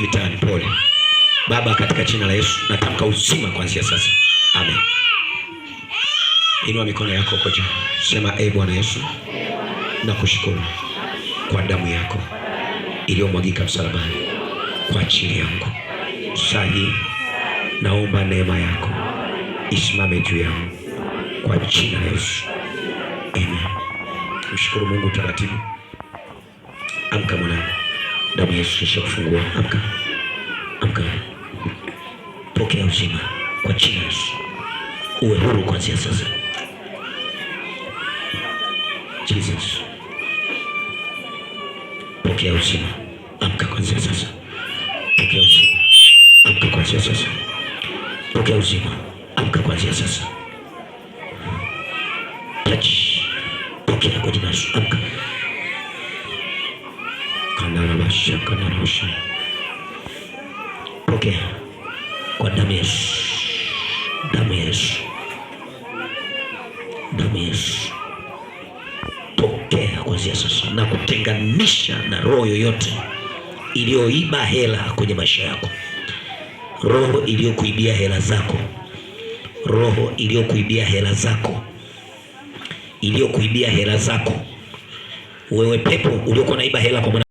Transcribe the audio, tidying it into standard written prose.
vitani. Pole Baba, katika jina la Yesu natamka uzima kuanzia sasa. Amen. Inua mikono yako kwa juu. Sema, Bwana Yesu, nakushukuru kwa damu yako iliyomwagika msalabani kwa ajili yangu. Sahi naomba neema yako isimame juu yangu kwa jina la Yesu. Amen. Mshukuru Mungu taratibu. Amka mwanangu. Damu ya Yesu ishakufungua. Amka. Amka. Pokea uzima kwa jina la Yesu. Uwe huru kuanzia sasa. Jesus. Pokea uzima. Amka kuanzia sasa. Pokea uzima. Amka kuanzia sasa. Pokea uzima. Amka kuanzia sasa. Pokea kwa jina la Yesu. Amka. Kandarabasha. Pokea kwa damu ya Yesu. Damu ya Yesu. Damu ya Yesu. Pokea kuanzia sasa na kutenganisha na roho yoyote iliyoiba hela kwenye maisha yako. Roho iliyokuibia hela zako. Roho iliyokuibia hela zako. Iliyokuibia hela zako. Wewe pepo uliokuwa naiba hela kwa